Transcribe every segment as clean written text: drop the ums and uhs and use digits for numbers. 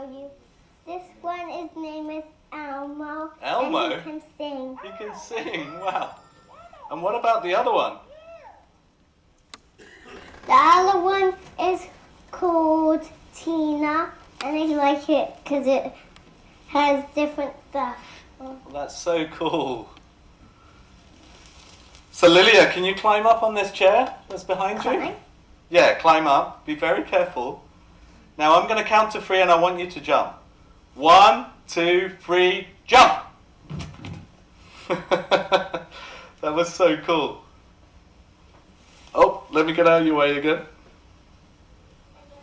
show you. This one, his name is Elmo. Elmo? And he can sing. He can sing, wow. And what about the other one? The other one is called Tina, and I like it because it has different stuff. Well, that's so cool. So Lilia, can you climb up on this chair that's behind you? Yeah, climb up. Be very careful. Now I'm going to count to 3 and I want you to jump. 1, 2, 3, jump! That was so cool. Oh, let me get out of your way again.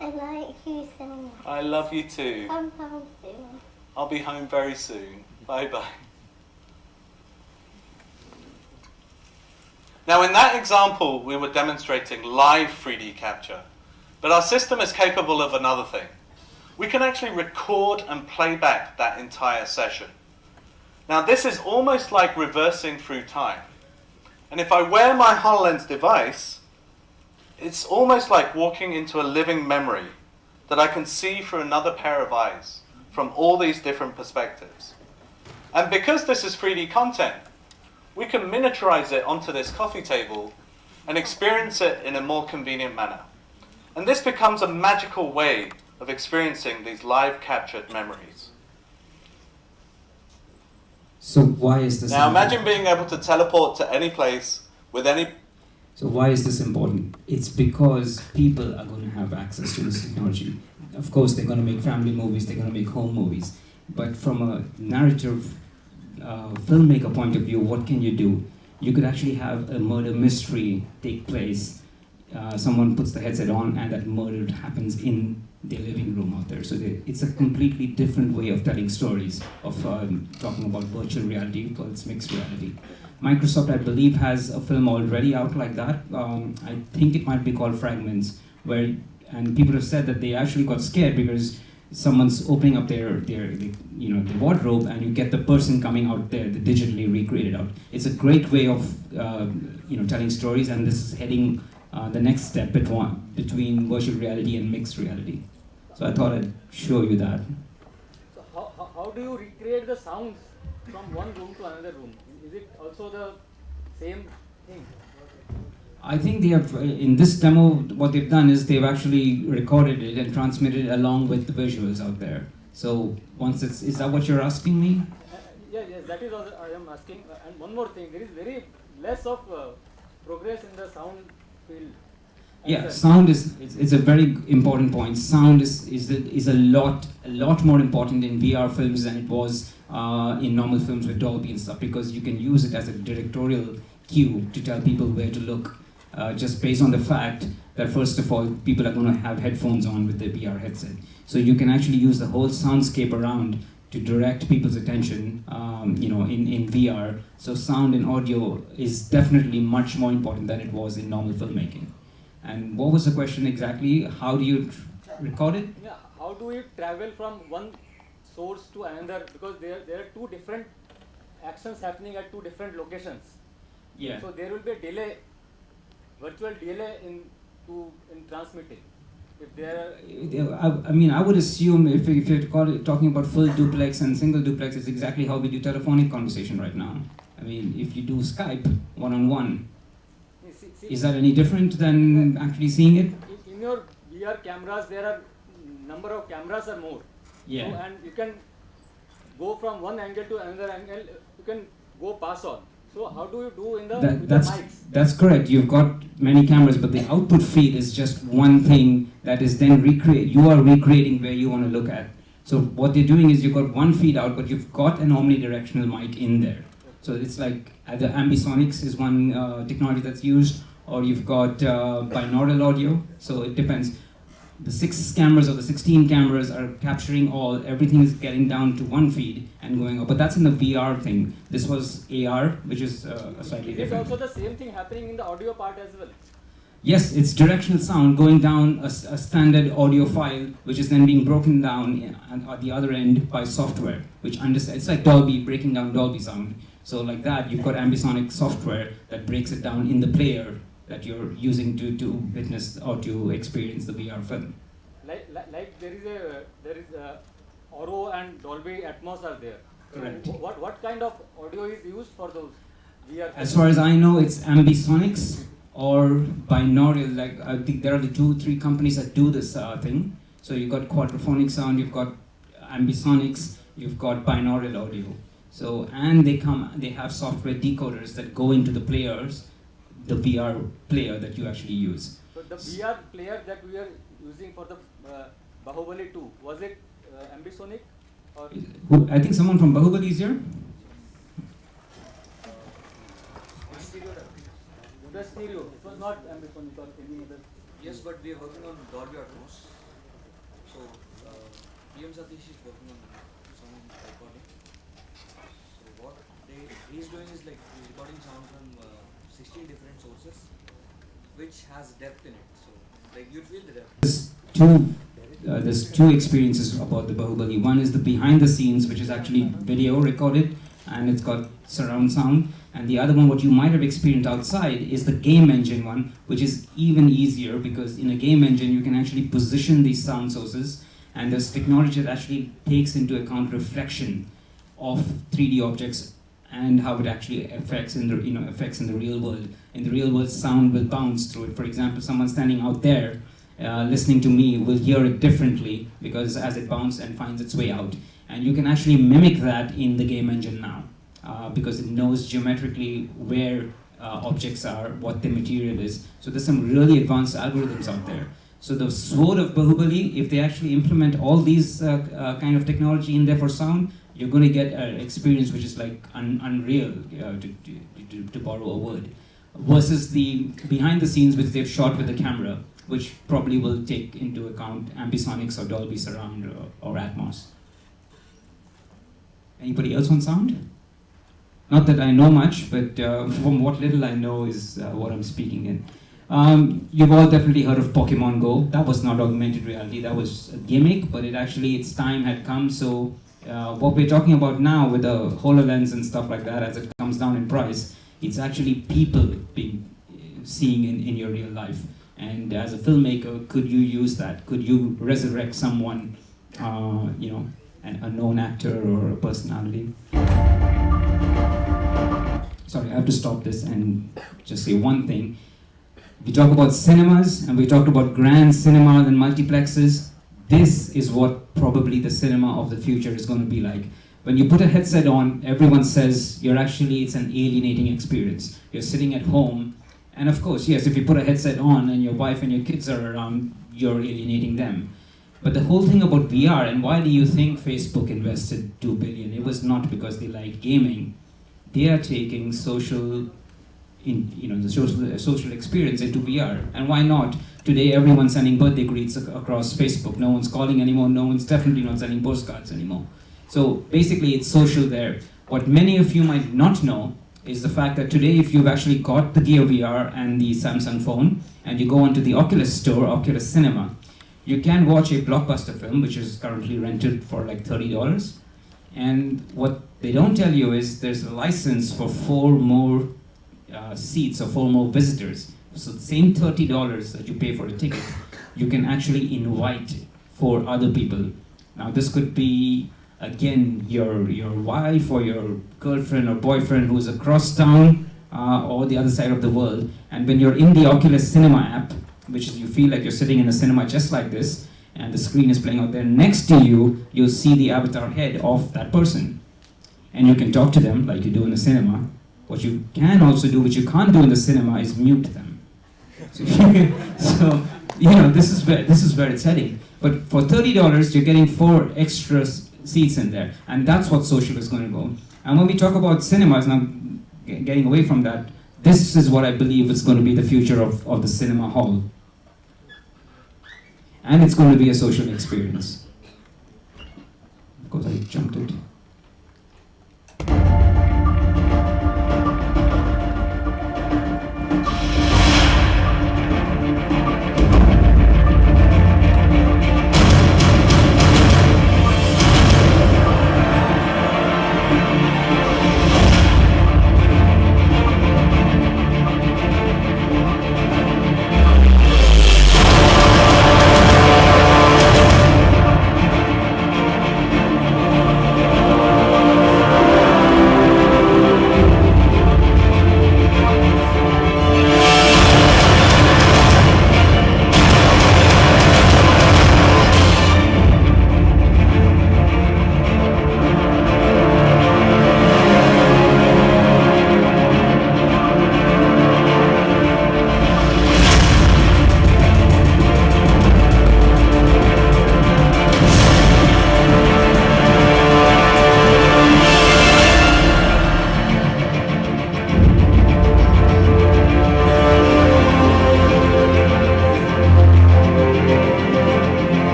I like you so much. I love you too. Come home soon. I'll be home very soon. Bye bye. Now in that example, we were demonstrating live 3D capture, but our system is capable of another thing. We can actually record and play back that entire session. Now this is almost like reversing through time. And if I wear my HoloLens device, it's almost like walking into a living memory that I can see through another pair of eyes from all these different perspectives. And because this is 3D content, we can miniaturize it onto this coffee table and experience it in a more convenient manner. And this becomes a magical way of experiencing these live captured memories. So why is this Now important? imagine being able to teleport to any place with any... So why is this important? It's because people are going to have access to this technology. Of course, they're going to make family movies, they're going to make home movies. But from a narrative filmmaker point of view, what can you do? You could actually have a murder mystery take place. Someone puts the headset on and that murder happens in their living room out there. So it's a completely different way of telling stories, of talking about virtual reality, because it's mixed reality. Microsoft, I believe, has a film already out like that. I think it might be called Fragments, and people have said that they actually got scared because someone's opening up their wardrobe and you get the person coming out there, the digitally recreated out. It's a great way of telling stories, and this is heading the next step between virtual reality and mixed reality. So I thought I'd show you that. So how do you recreate the sounds from one room to another room? Is it also the same thing? I think they have, in this demo, what they've done is they've actually recorded it and transmitted it along with the visuals out there. So once is that what you're asking me? Yes, that is what I am asking. And one more thing, there is very less of progress in the sound field. Yeah, sound it's a very important point. Sound is a lot more important in VR films than it was in normal films with Dolby and stuff, because you can use it as a directorial cue to tell people where to look, just based on the fact that first of all people are going to have headphones on with their VR headset. So you can actually use the whole soundscape around to direct people's attention, in VR. So sound and audio is definitely much more important than it was in normal filmmaking. And what was the question exactly? How do you record it? Yeah, how do you travel from one source to another? Because there are two different actions happening at two different locations. Yeah. So there will be a delay, virtual delay in transmitting. If there are, I would assume if you're talking about full duplex and single duplex, it's exactly how we do telephonic conversation right now. I mean, if you do Skype one-on-one, is that any different than actually seeing it? In your VR cameras, there are number of cameras are more. Yeah. So, and you can go from one angle to another angle. You can go pass on. So how do you do in with the mics? That's correct. You've got many cameras, but the output feed is just one thing that is then you are recreating where you want to look at. So what they're doing is you've got one feed out, but you've got an omnidirectional mic in there. So it's like either ambisonics is one technology that's used, or you've got binaural audio. So it depends. The 6 cameras or the 16 cameras are capturing everything is getting down to one feed and going up. But that's in the VR thing. This was AR, which is slightly different. It's also the same thing happening in the audio part as well. Yes, it's directional sound going down a standard audio file, which is then being broken down at the other end by software, which understands. It's like Dolby, breaking down Dolby sound. So like that, you've got ambisonic software that breaks it down in the player that you're using to witness or to experience the VR film. Like there is Oro and Dolby Atmos are there. Correct. What kind of audio is used for those VR? As far as I know, it's ambisonics or binaural. Like I think there are the 2-3 companies that do this thing. So you've got quadraphonic sound, you've got ambisonics, you've got binaural audio. So and they have software decoders that go into the players, the VR player that you actually use. So the VR player that we are using for the Bahubali 2, was it ambisonic? Or I think someone from Bahubali is here. the stereo? It was not ambisonic or any other. Yes, but we are working on Dolby Atmos. So PM Satish is working on sound recording. So what he's doing is like he's recording sound from 16 different sources, which has depth in it. So like you feel the depth. There's two experiences about the Bahubali. One is the behind the scenes, which is actually video recorded, and it's got surround sound. And the other one, what you might have experienced outside, is the game engine one, which is even easier because in a game engine you can actually position these sound sources, and there's technology that actually takes into account reflection of 3D objects and how it actually affects in the real world. In the real world, sound will bounce through it. For example, someone standing out there listening to me will hear it differently because as it bounces and finds its way out. And you can actually mimic that in the game engine now because it knows geometrically where objects are, what the material is. So there's some really advanced algorithms out there. So the sword of Bahubali, if they actually implement all these kind of technology in there for sound, you're going to get an experience which is like unreal, to borrow a word, versus the behind the scenes which they've shot with the camera, which probably will take into account ambisonics or Dolby Surround or Atmos. Anybody else on sound? Not that I know much, but from what little I know is what I'm speaking in. You've all definitely heard of Pokemon Go. That was not augmented reality, that was a gimmick, but its time had come. So what we're talking about now with the HoloLens and stuff like that, as it comes down in price, it's actually people seeing in your real life. And as a filmmaker, could you use that? Could you resurrect someone, a known actor or a personality? Sorry, I have to stop this and just say one thing. We talk about cinemas and we talked about grand cinemas and multiplexes. This is what probably the cinema of the future is going to be like. When you put a headset on, everyone says it's an alienating experience. You're sitting at home, and of course, yes, if you put a headset on and your wife and your kids are around, you're alienating them. But the whole thing about VR, and why do you think Facebook invested $2 billion? It was not because they like gaming. They are taking the social experience into VR. And why not? Today, everyone's sending birthday greets across Facebook. No one's calling anymore. No one's definitely not sending postcards anymore. So basically, it's social there. What many of you might not know is the fact that today, if you've actually got the Gear VR and the Samsung phone, and you go onto the Oculus store, Oculus Cinema, you can watch a blockbuster film, which is currently rented for like $30. And what they don't tell you is there's a license for 4 more seats or 4 more visitors. So the same $30 that you pay for a ticket, you can actually invite 4 other people. Now this could be, again, your wife or your girlfriend or boyfriend who's across town or the other side of the world. And when you're in the Oculus Cinema app, which is you feel like you're sitting in a cinema just like this, and the screen is playing out there next to you, you'll see the avatar head of that person. And you can talk to them like you do in the cinema. What you can also do, which you can't do in the cinema, is mute them. So this is where it's heading. But for $30, you're getting 4 extra seats in there, and that's what social is going to go. And when we talk about cinemas, now getting away from that, this is what I believe is going to be the future of the cinema hall. And it's going to be a social experience. Of course, I jumped it.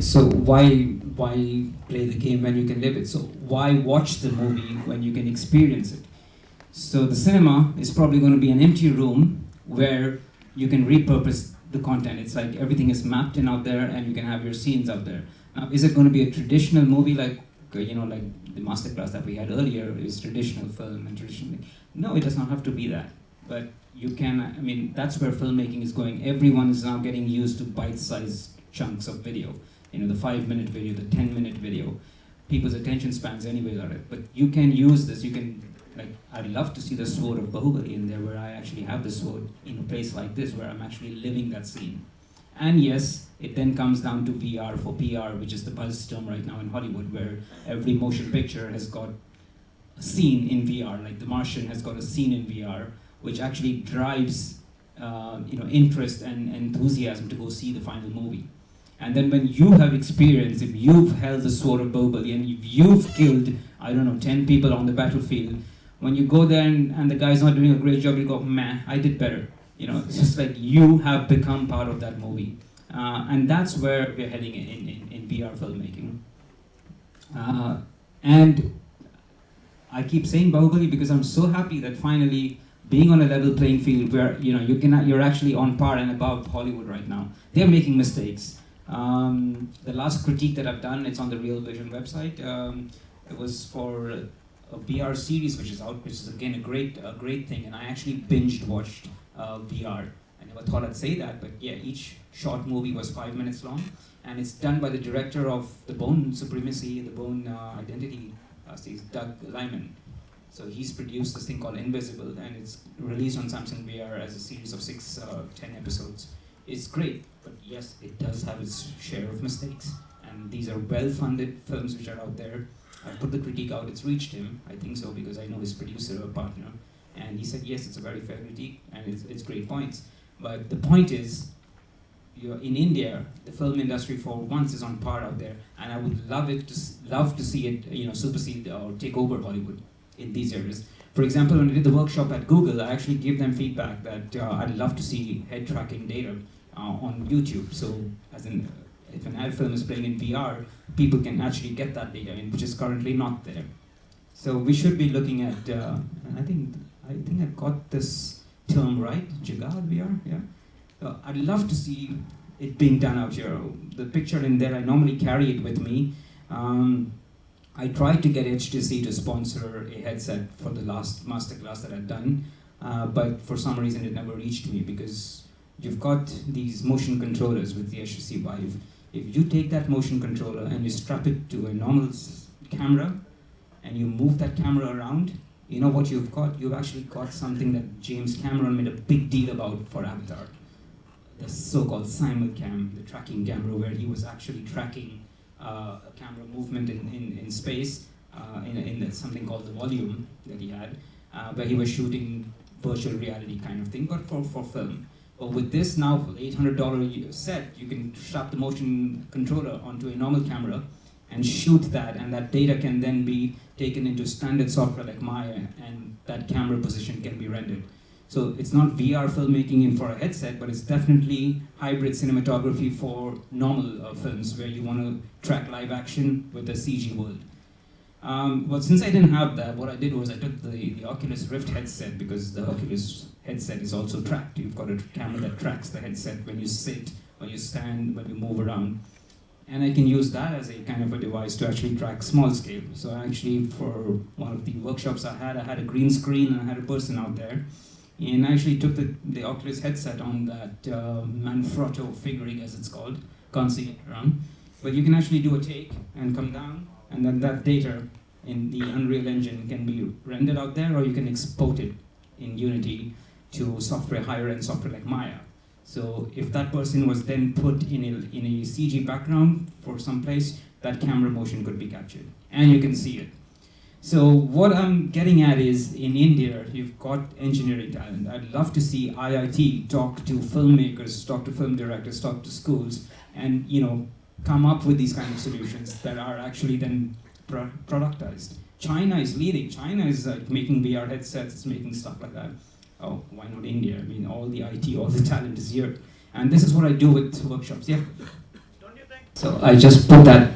So why play the game when you can live it? So why watch the movie when you can experience it? So the cinema is probably going to be an empty room where you can repurpose the content. It's like everything is mapped in out there, and you can have your scenes out there. Now, is it going to be a traditional movie like like the Masterclass that we had earlier is traditional film and traditional? No, it does not have to be that. But you can. I mean, that's where filmmaking is going. Everyone is now getting used to bite-sized chunks of video. The 5-minute video, the 10-minute video. People's attention spans anyway are it. But you can use this. You can. Like, I'd love to see the sword of Bahubali in there, where I actually have the sword in a place like this, where I'm actually living that scene. And yes, it then comes down to VR for PR, which is the buzz term right now in Hollywood, where every motion picture has got a scene in VR. Like The Martian has got a scene in VR, which actually drives interest and enthusiasm to go see the final movie. And then when you have experience, if you've held the sword of Bahubali and if you've killed, 10 people on the battlefield, when you go there and the guy's not doing a great job, you go, man, I did better. It's just like you have become part of that movie. And that's where we're heading in VR filmmaking. And I keep saying Bahubali because I'm so happy that finally being on a level playing field where you're actually on par and above Hollywood right now. They're making mistakes. The last critique that I've done, it's on the Real Vision website. It was for a VR series which is out, which is again a great thing, and I actually binged watched VR. I never thought I'd say that, but yeah, each short movie was 5 minutes long, and it's done by the director of The Bourne Supremacy, The Bourne Identity, Doug Liman. So he's produced this thing called Invisible, and it's released on Samsung VR as a series of 10 episodes. It's great, but yes, it does have its share of mistakes, and these are well-funded films which are out there. I put the critique out, it's reached him, I think so, because I know his producer or partner, and he said, yes, it's a very fair critique, and it's great points. But the point is, in India, the film industry for once is on par out there, and I would love to see it, supersede or take over Hollywood in these areas. For example, when I did the workshop at Google, I actually gave them feedback that I'd love to see head tracking data on YouTube. So, as in, if an ad film is playing in VR, people can actually get that data in, which is currently not there. So we should be looking at, I think I got this term right, Jagad VR, yeah. I'd love to see it being done out here. The picture in there, I normally carry it with me. I tried to get HTC to sponsor a headset for the last masterclass that I'd done, but for some reason it never reached me, because you've got these motion controllers with the HTC Vive. If you take that motion controller and you strap it to a normal camera and you move that camera around, you know what you've got? You've actually got something that James Cameron made a big deal about for Avatar. The so-called simulcam, the tracking camera, where he was actually tracking a camera movement in space in something called the volume that he had, where he was shooting virtual reality kind of thing, but for film. But with this now, for the $800 set, you can strap the motion controller onto a normal camera and shoot that, and that data can then be taken into standard software like Maya, and that camera position can be rendered. So it's not VR filmmaking for a headset, but it's definitely hybrid cinematography for normal films where you want to track live action with the CG world. Well, since I didn't have that, what I did was I took the Oculus Rift headset, because the Oculus headset is also tracked. You've got a camera that tracks the headset when you sit, when you stand, when you move around. And I can use that as a kind of a device to actually track small scale. So actually, for one of the workshops I had a green screen and I had a person out there. And I actually took the Oculus headset on that Manfrotto figuring, as it's called. Can't see it around. But you can actually do a take and come down, and then that data in the Unreal Engine can be rendered out there, or you can export it in Unity to software, higher end software like Maya. So if that person was then put in a CG background for some place, that camera motion could be captured, and you can see it. So what I'm getting at is, in India, you've got engineering talent. I'd love to see IIT talk to filmmakers, talk to film directors, talk to schools, and come up with these kind of solutions that are actually then productized. China is leading. China is making VR headsets, it's making stuff like that. Oh, why not India? I mean, all the IT, all the talent is here. And this is what I do with workshops. Yeah? Don't you think So I just put the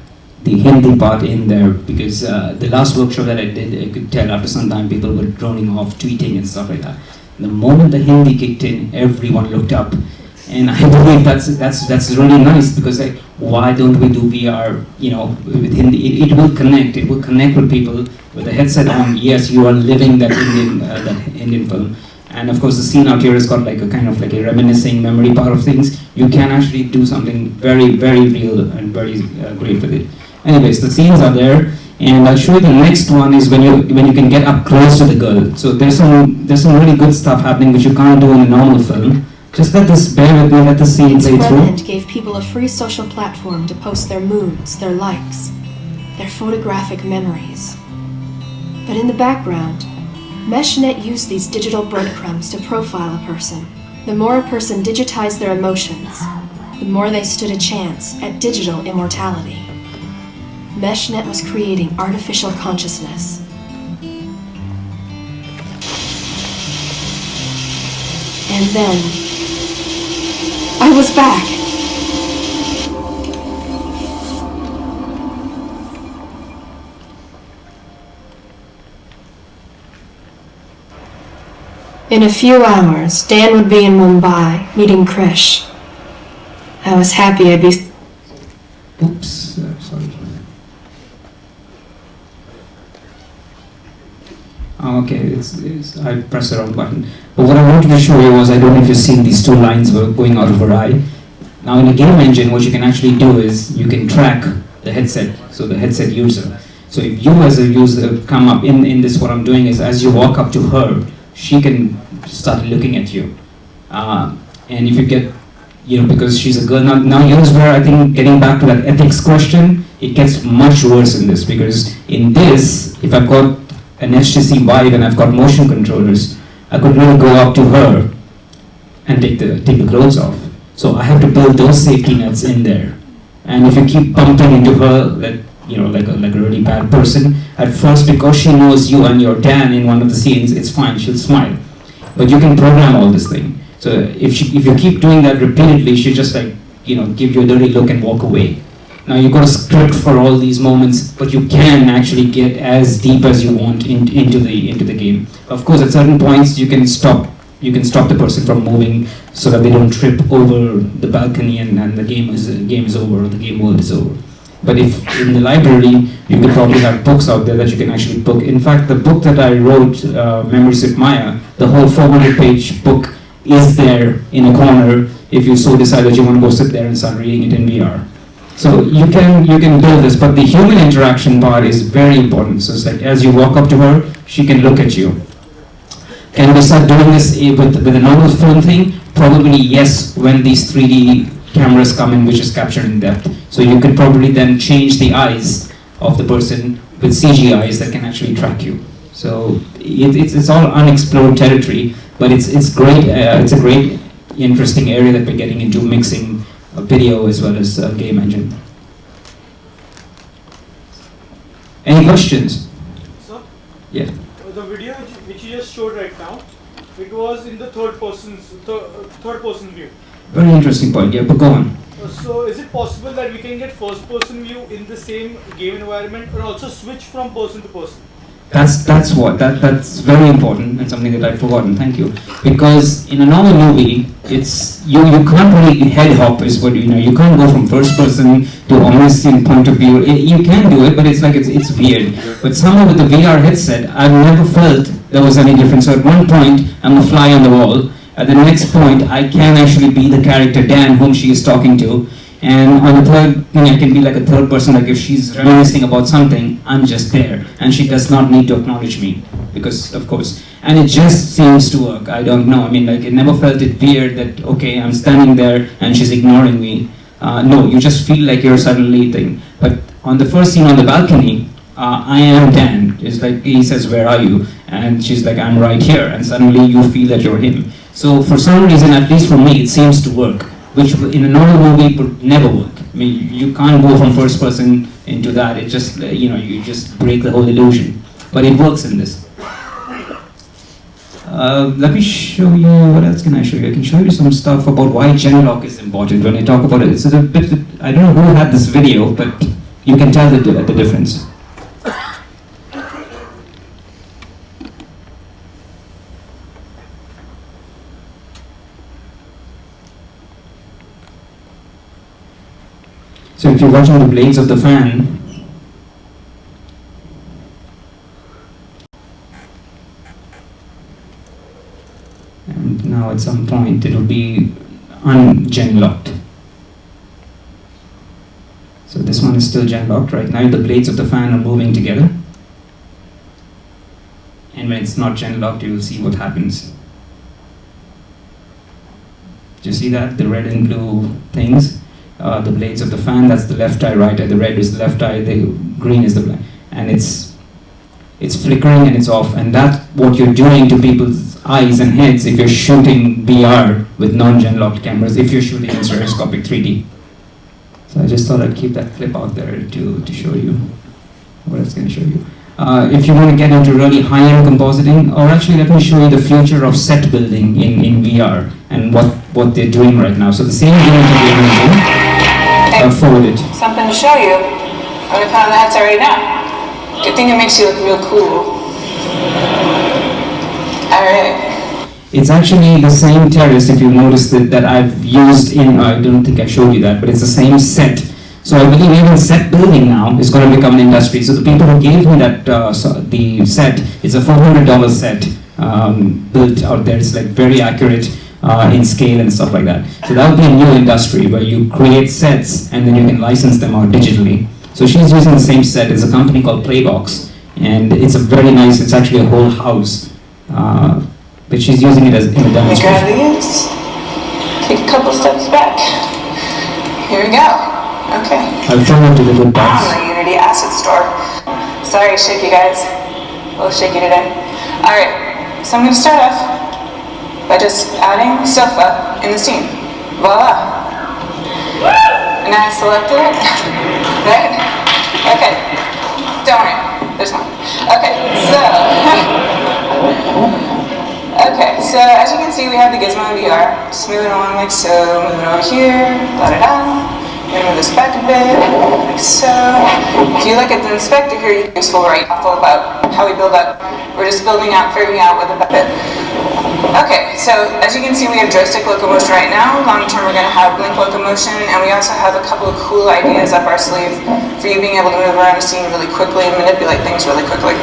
Hindi part in there because the last workshop that I did, I could tell after some time people were droning off, tweeting and stuff like that. The moment the Hindi kicked in, everyone looked up, and I believe that's really nice because like, why don't we do VR? You know, with Hindi, it will connect. It will connect with people with a headset on. Yes, you are living that Indian film. And of course, the scene out here has got like a kind of like a reminiscing memory part of things. You can actually do something very, very real and very great with it. Anyways, the scenes are there, and I'll show you the next one is when you can get up close to the girl. So there's some really good stuff happening which you can't do in a normal film. Just let this bear with me, let the scene play through. Experiment gave people a free social platform to post their moods, their likes, their photographic memories. But in the background, MeshNet used these digital breadcrumbs to profile a person. The more a person digitized their emotions, the more they stood a chance at digital immortality. MeshNet was creating artificial consciousness. And then, I was back. In a few hours, Dan would be in Mumbai, meeting Krish. I was happy I'd be... Oops, sorry. Okay, I pressed the wrong button. But what I wanted to show you was, I don't know if you've seen these two lines going out of her eye. Now in a game engine, what you can actually do is, you can track the headset, so the headset user. So if you as a user come up in this, what I'm doing is, as you walk up to her, she can start looking at you. And if you get, because she's a girl, now here's where I think, getting back to that ethics question, it gets much worse in this, because in this, if I've got an HTC Vive and I've got motion controllers, I could really go up to her and take the clothes off. So I have to build those safety nets in there. And if you keep bumping into her, like a really bad person, at first, because she knows you and you're Dan in one of the scenes, it's fine, she'll smile. But you can program all this thing. So if you keep doing that repeatedly, she'll just give you a dirty look and walk away. Now you've got a script for all these moments, but you can actually get as deep as you want into the game. Of course, at certain points you can stop the person from moving so that they don't trip over the balcony and the game is over, or the game world is over. But if in the library, you could probably have books out there that you can actually book. In fact, the book that I wrote, Memories with Maya, the whole 400-page book is there in a corner if you so decide that you want to go sit there and start reading it in VR. So you can build this, but the human interaction part is very important. So it's like, as you walk up to her, she can look at you. Can we start doing this with a normal film thing? Probably yes, when these 3D cameras come in, which is captured in depth. So you could probably then change the eyes of the person with CG eyes that can actually track you. So it's all unexplored territory, but it's great. It's a great, interesting area that we're getting into, mixing video as well as game engine. Any questions? Sir? Yeah. The video which you just showed right now, it was in the third person view. Very interesting point. Yeah, but go on. So is it possible that we can get first person view in the same game environment, or also switch from person to person? That's very important, and something that I've forgotten. Thank you. Because in a normal movie, it's you can't really head hop, is what you can't go from first person to omniscient point of view. You can do it, but it's weird. But somehow with the VR headset, I've never felt there was any difference. So at one point, I'm a fly on the wall. At the next point, I can actually be the character Dan, whom she is talking to. And on the third thing, I can be like a third person, like if she's reminiscing about something, I'm just there. And she does not need to acknowledge me, because, of course. And it just seems to work. I don't know. I mean, like, it never felt it weird that, okay, I'm standing there and she's ignoring me. No, you just feel like you're suddenly thing. But on the first scene on the balcony, I am Dan. It's like, he says, where are you? And she's like, I'm right here. And suddenly you feel that you're him. So for some reason, at least for me, it seems to work, which in a normal movie would never work. I mean, you can't go from first person into that. It just, you just break the whole illusion. But it works in this. Let me show you, what else can I show you? I can show you some stuff about why Genlock is important when I talk about it. It's a bit I don't know who had this video, but you can tell the difference. So if you're watching the blades of the fan, and now at some point it will be un-gen locked. So this one is still gen locked right now. The blades of the fan are moving together. And when it's not gen locked, you will see what happens. Do you see that? The red and blue things? The blades of the fan, that's the left eye, right eye. The red is the left eye, the green is the black. And it's flickering and it's off. And that's what you're doing to people's eyes and heads if you're shooting VR with non-gen locked cameras, if you're shooting in stereoscopic 3D. So I just thought I'd keep that clip out there to show you what I was going to show you. If you want to get into really high-end compositing, or actually let me show you the future of set building in VR and what they're doing right now. So the same game that we're going to do, forward it. Something to show you. I'm going to put on the headset right now. Good thing it makes you look real cool. Alright. It's actually the same terrace, if you noticed that I've used in, I don't think I showed you that, but it's the same set. So I believe even set building now is going to become an industry. So the people who gave me that, the set, it's a $400 set built out there. It's like very accurate in scale and stuff like that. So that would be a new industry where you create sets and then you can license them out digitally. So she's using the same set. It's a company called Playbox, and it's a very nice, it's actually a whole house. But she's using it as in a demonstration. Grab these. Take a couple steps back. Here we go. Okay. I'll turn on to the good parts. On the Unity Asset Store. Sorry, shaky guys. A little shaky today. Alright, so I'm going to start off by just adding sofa in the scene. Voila. And I selected it. Right? Okay. Don't worry. There's one. Okay, so... Okay, so as you can see, we have the gizmo in VR. Just move it along like so. Move it over here. Da-da-da. Move this back a bit, like so. If you look at the inspector here, you're useful, right? Thoughtful about how we build up. We're just building out, figuring out what the bit. Okay, so as you can see, we have joystick locomotion right now. Long term, we're going to have blink locomotion, and we also have a couple of cool ideas up our sleeve for you being able to move around a scene really quickly and manipulate things really quickly.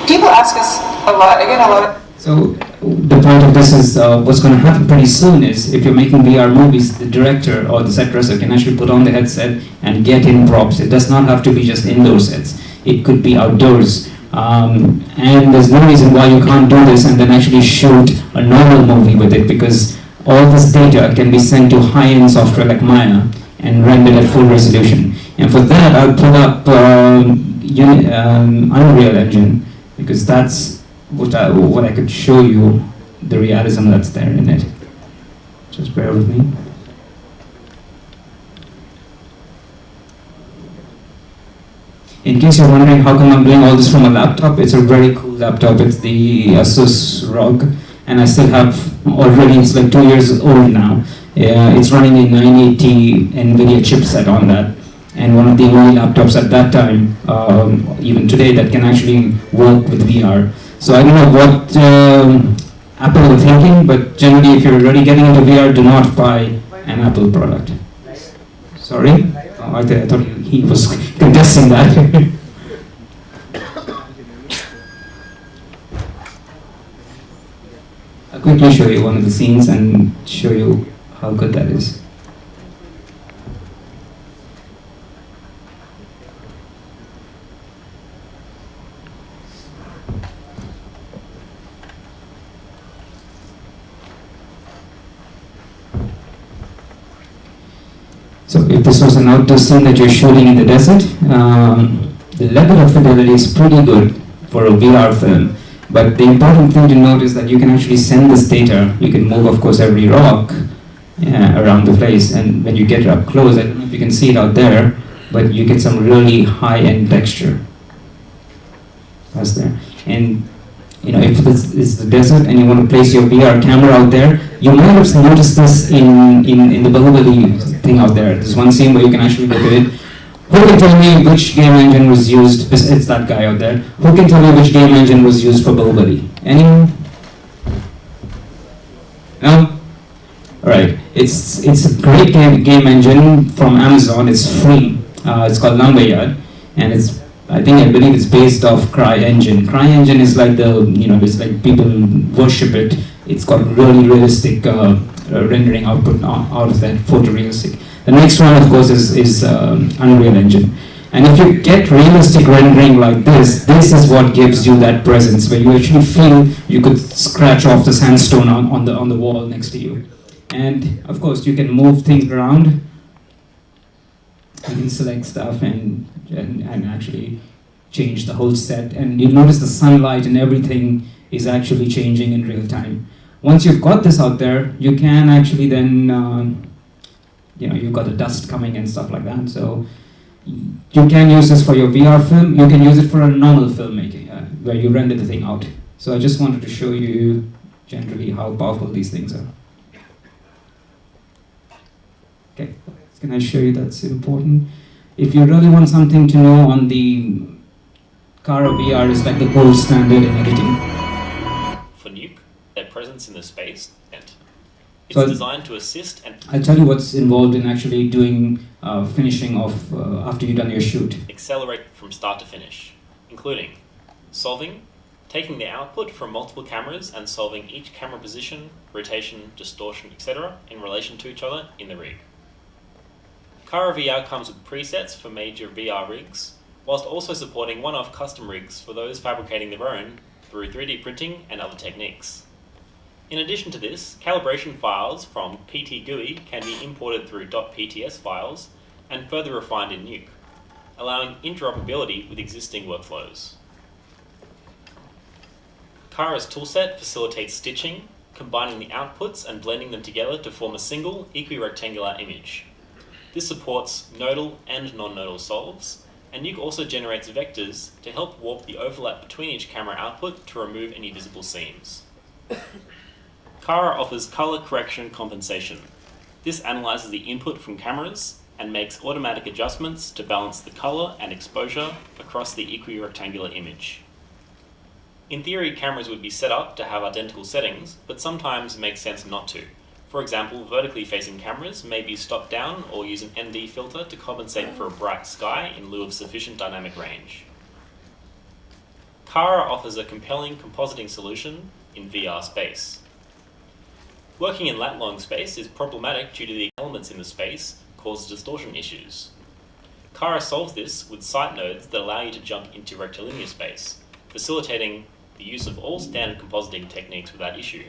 People ask us a lot. I get a lot of... So the point of this is what's going to happen pretty soon is if you're making VR movies, the director or the set dresser can actually put on the headset and get in props. It does not have to be just indoor sets. It could be outdoors. And there's no reason why you can't do this and then actually shoot a normal movie with it, because all this data can be sent to high-end software like Maya and rendered at full resolution. And for that, I'll put up Unreal Engine, because that's what I could show you, the realism that's there in it. Just bear with me. In case you're wondering how come I'm doing all this from a laptop, it's a very cool laptop. It's the Asus ROG, and I still have already, it's like 2 years old now. It's running a 980 NVIDIA chipset on that, and one of the only laptops at that time, even today, that can actually work with VR. So I don't know what Apple were thinking, but generally if you're already getting into VR, do not buy an Apple product. Sorry? Oh, I thought he was contesting that. I'll quickly show you one of the scenes and show you how good that is. So if this was an outdoor scene that you're shooting in the desert, the level of fidelity is pretty good for a VR film. But the important thing to note is that you can actually send this data. You can move, of course, every rock around the place. And when you get up close, I don't know if you can see it out there, but you get some really high-end texture. That's there. And you know, if this is the desert and you want to place your VR camera out there, you might have noticed this in the Bahubali thing out there. There's one scene where you can actually look at it. Who can tell me which game engine was used? It's that guy out there. Who can tell me which game engine was used for Bahubali? Anyone? No? Alright. It's a great game engine from Amazon. It's free. It's called Lumberyard, and I believe it's based off CryEngine. CryEngine is like it's like people worship it. It's got really realistic rendering output out of that, photorealistic. The next one, of course, is Unreal Engine. And if you get realistic rendering like this is what gives you that presence, where you actually feel you could scratch off the sandstone on the wall next to you. And of course, you can move things around. You can select stuff and actually change the whole set. And you'll notice the sunlight and everything is actually changing in real time. Once you've got this out there, you can actually then, you've got the dust coming and stuff like that. So you can use this for your VR film. You can use it for a normal filmmaking, where you render the thing out. So I just wanted to show you generally how powerful these things are. Okay, can I show you that's important? If you really want something to know on the Kara VR is like the gold standard in editing. For Nuke, their presence in the space, and it's So designed to assist and I'll tell you what's involved in actually doing finishing off after you've done your shoot. accelerate from start to finish, including solving, taking the output from multiple cameras and solving each camera position, rotation, distortion, etc. in relation to each other in the rig. Kara VR comes with presets for major VR rigs, whilst also supporting one-off custom rigs for those fabricating their own through 3D printing and other techniques. In addition to this, calibration files from PT GUI can be imported through .pts files and further refined in Nuke, allowing interoperability with existing workflows. Kara's toolset facilitates stitching, combining the outputs and blending them together to form a single equirectangular image. This supports nodal and non-nodal solves, and Nuke also generates vectors to help warp the overlap between each camera output to remove any visible seams. Kara offers color correction compensation. This analyzes the input from cameras and makes automatic adjustments to balance the color and exposure across the equirectangular image. In theory, cameras would be set up to have identical settings, but sometimes it makes sense not to. For example, vertically facing cameras may be stopped down or use an ND filter to compensate for a bright sky in lieu of sufficient dynamic range. Kara offers a compelling compositing solution in VR space. Working in lat-long space is problematic due to the elements in the space cause distortion issues. Kara solves this with site nodes that allow you to jump into rectilinear space, facilitating the use of all standard compositing techniques without issue.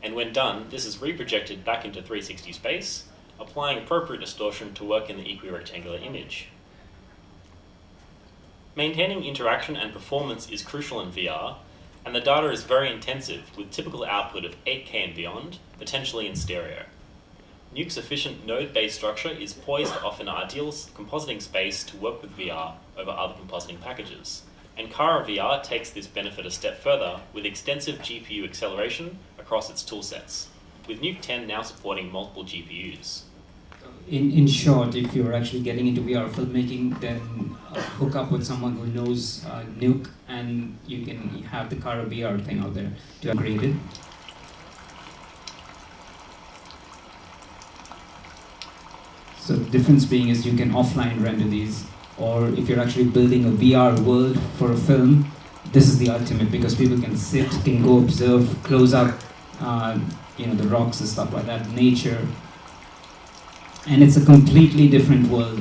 And when done, this is reprojected back into 360 space, applying appropriate distortion to work in the equirectangular image. Maintaining interaction and performance is crucial in VR, and the data is very intensive, with typical output of 8K and beyond, potentially in stereo. Nuke's efficient node-based structure is poised to offer an ideal compositing space to work with VR over other compositing packages. And Kara VR takes this benefit a step further with extensive GPU acceleration across its toolsets, with Nuke 10 now supporting multiple GPUs. In short, if you're actually getting into VR filmmaking, then hook up with someone who knows Nuke, and you can have the Kara VR thing out there to create it. So the difference being is you can offline render these, or if you're actually building a VR world for a film, this is the ultimate, because people can sit, can go observe, close up, the rocks and stuff like that, nature. And it's a completely different world.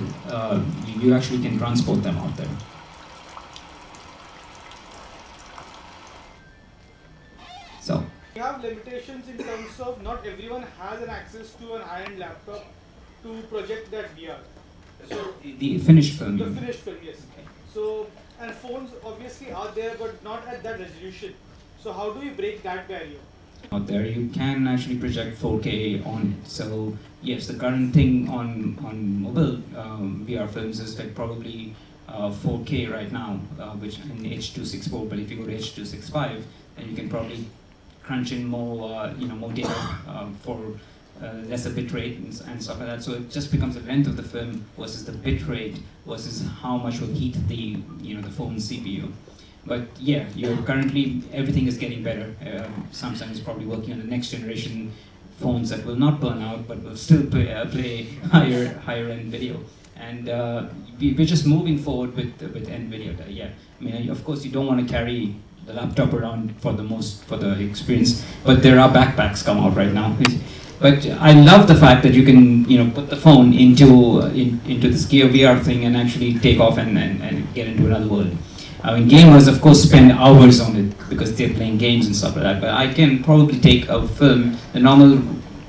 You actually can transport them out there. So. We have limitations in terms of not everyone has an access to an high-end laptop to project that VR. So The finished film. the finished film, yes. So, and phones obviously are there, but not at that resolution. So how do we break that barrier? Out there, you can actually project 4K on it. So yes, the current thing on mobile VR films is like probably 4K right now, which in H.264. But if you go to H.265, then you can probably crunch in more, more data for lesser bit rate and stuff like that. So it just becomes the length of the film versus the bit rate versus how much will heat the the phone's CPU. But yeah, you're currently everything is getting better. Samsung is probably working on the next generation phones that will not burn out but will still play higher end video. And we're just moving forward with NVIDIA. Yeah, I mean, of course, you don't want to carry the laptop around for the experience, but there are backpacks come out right now. But I love the fact that you can put the phone into this Gear VR thing and actually take off and get into another world. I mean, gamers of course spend hours on it because they're playing games and stuff like that. But I can probably take a film. The normal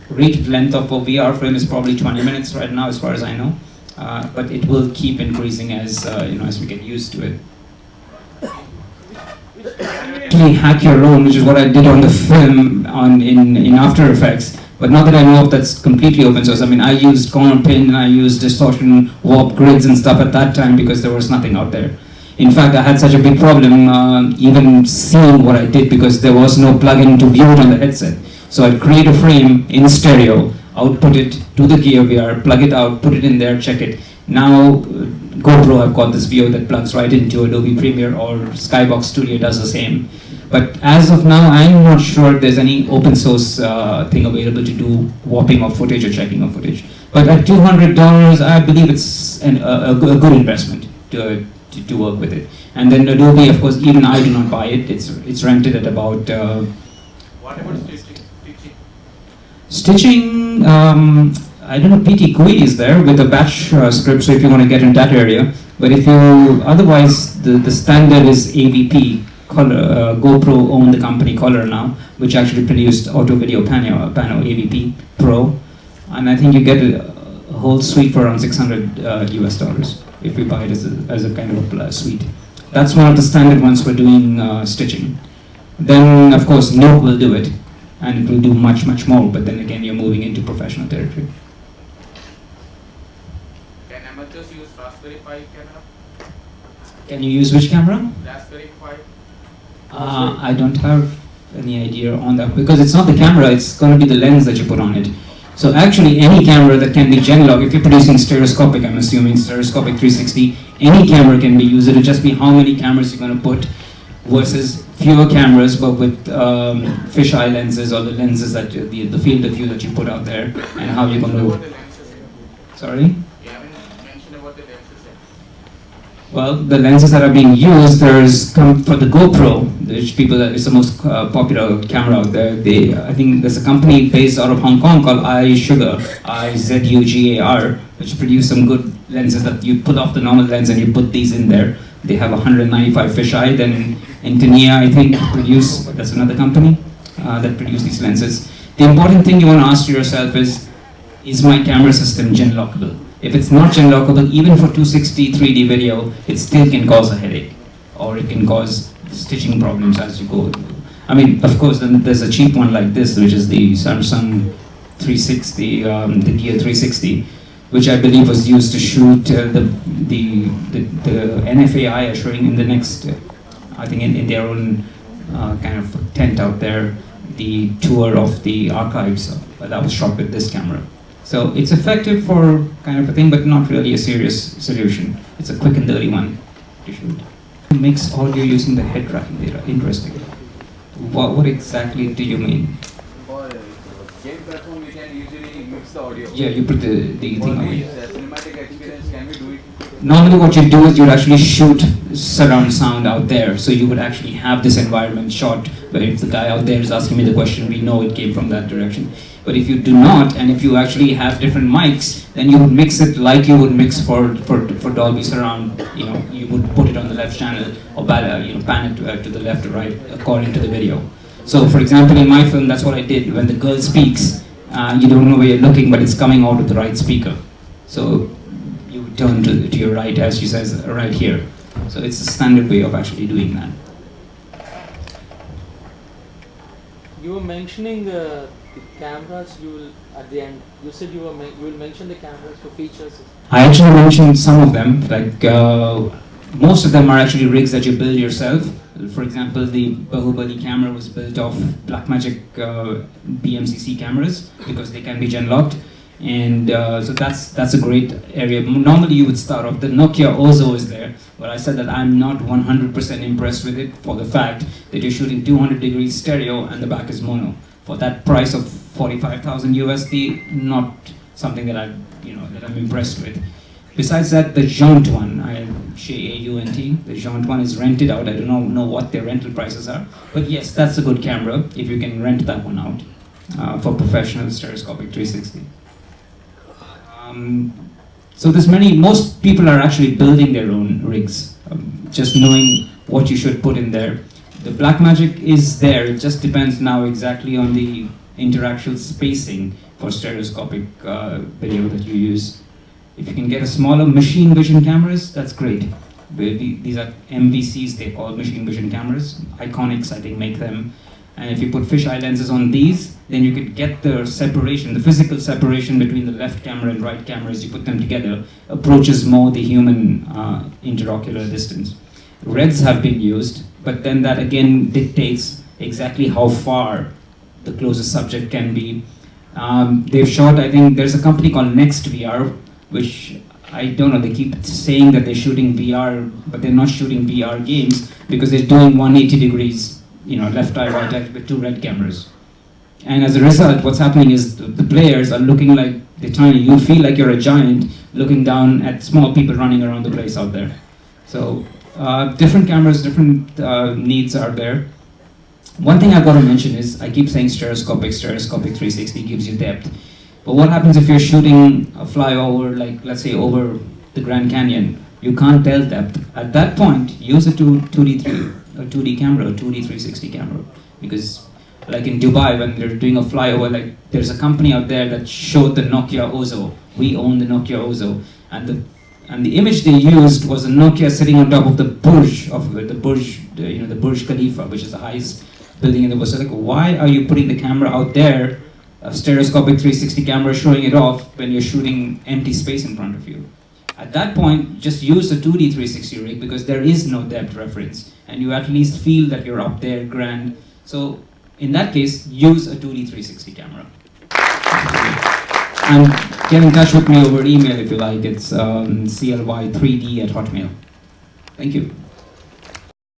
rated length of a VR film is probably 20 minutes right now, as far as I know. But it will keep increasing as as we get used to it. Actually hack your own, which is what I did on the film in After Effects. But not that I know of that's completely open source. I mean, I used corner pin and I used distortion, warp grids and stuff at that time because there was nothing out there. In fact, I had such a big problem even seeing what I did because there was no plugin to view it on the headset. So I'd create a frame in stereo, output it to the Gear VR, plug it out, put it in there, check it. Now GoPro have got this view that plugs right into Adobe Premiere, or Skybox Studio does the same. But as of now, I'm not sure if there's any open source thing available to do warping of footage or checking of footage. But at $200, I believe it's a good investment to work with it. And then Adobe, of course, even I do not buy it. It's rented at about. What about stitching? Stitching, I don't know, PT GUI is there with a batch script, so if you want to get in that area. But if you, otherwise, the standard is AVP. Color, GoPro owned the company Color now, which actually produced Auto Video Pano AVP Pro. And I think you get a whole suite for around $600 US if you buy it as a kind of a suite. That's one of the standard ones for doing stitching. Then, of course, Note will do it. And it will do much, much more, but then again, you're moving into professional territory. Can amateurs use Raspberry Pi camera? Can you use which camera? Raspberry Pi. I don't have any idea on that, because it's not the camera, it's going to be the lens that you put on it. So actually, any camera that can be Genlock, if you're producing stereoscopic, I'm assuming stereoscopic 360, any camera can be used. It'll just be how many cameras you're going to put versus fewer cameras, but with fisheye lenses, or the lenses that the field of view that you put out there, and how you're going to. Sorry. You haven't mentioned about the lenses yet. Well, the lenses that are being used, for the GoPro, which it's the most popular camera out there. I think there's a company based out of Hong Kong called iZugar, IZUGAR, which produce some good lenses that you put off the normal lens and you put these in there. They have 195 fisheye. Then Intinia, I think, that's another company that produce these lenses. The important thing you want to ask yourself is my camera system Genlockable? If it's not Genlockable, even for 260 3D video, it still can cause a headache, or it can cause stitching problems as you go. I mean, of course, then there's a cheap one like this, which is the Samsung 360, the Gear 360, which I believe was used to shoot the NFAI are showing in the next, I think in their own kind of tent out there, the tour of the archives that was shot with this camera. So it's effective for kind of a thing, but not really a serious solution. It's a quick and dirty one to shoot. Mix audio using the head tracking data. Interesting. What exactly do you mean? For game platform, we can usually mix the audio. Yeah, you put the thing away. Cinematic experience, can we do it? Normally what you do is you'd actually shoot surround sound out there. So you would actually have this environment shot where if the guy out there is asking me the question, we know it came from that direction. But if you do not, and if you actually have different mics, then you would mix it like you would mix for Dolby Surround. You would put it on the left channel, or pan it to the left or right according to the video. So for example, in my film, that's what I did. When the girl speaks, you don't know where you're looking, but it's coming out of the right speaker. So you would turn to your right, as she says, right here. So it's a standard way of actually doing that. You were mentioning the cameras. You will at the end. You said you will mention the cameras for features. I actually mentioned some of them. Like most of them are actually rigs that you build yourself. For example, the Bahubali camera was built off Blackmagic BMCC cameras because they can be gen locked, and so that's a great area. Normally you would start off. The Nokia Ozo is there, but I said that I'm not 100% impressed with it for the fact that you're shooting 200 degrees stereo and the back is mono. For that price of 45,000 USD, not something that I'm impressed with. Besides that, the Jaunt one, J-A-U-N-T, the Jaunt one is rented out. I don't know what their rental prices are, but yes, that's a good camera if you can rent that one out for professional stereoscopic 360. So most people are actually building their own rigs, just knowing what you should put in there. The Blackmagic is there, it just depends now exactly on the interactual spacing for stereoscopic video that you use. If you can get a smaller machine vision cameras, that's great. These are MVCs, they call machine vision cameras. Iconics, I think, make them. And if you put fisheye lenses on these, then you could get the separation, the physical separation between the left camera and right camera as you put them together, approaches more the human interocular distance. Reds have been used, but then that again dictates exactly how far the closest subject can be. They've shot, I think, there's a company called Next VR, which I don't know, they keep saying that they're shooting VR, but they're not shooting VR games because they're doing 180 degrees, left eye, right eye with two red cameras. And as a result, what's happening is the players are looking like they're tiny. You feel like you're a giant looking down at small people running around the place out there. So different cameras, different needs are there. One thing I've got to mention is, I keep saying stereoscopic 360 gives you depth. But what happens if you're shooting a flyover, like let's say over the Grand Canyon? You can't tell depth. At that point, use a 2D camera, a 2D 360 camera. Because like in Dubai, when they're doing a flyover, like there's a company out there that showed the Nokia Ozo. We own the Nokia Ozo. And the image they used was a Nokia sitting on top of the Burj, the Burj Khalifa, which is the highest building in the world. So like, why are you putting the camera out there, a stereoscopic 360 camera, showing it off when you're shooting empty space in front of you? At that point, just use a 2D 360 rig because there is no depth reference, and you at least feel that you're up there grand. So in that case, use a 2D 360 camera. And get in touch with me over email if you like. It's cly3d@hotmail. Thank you.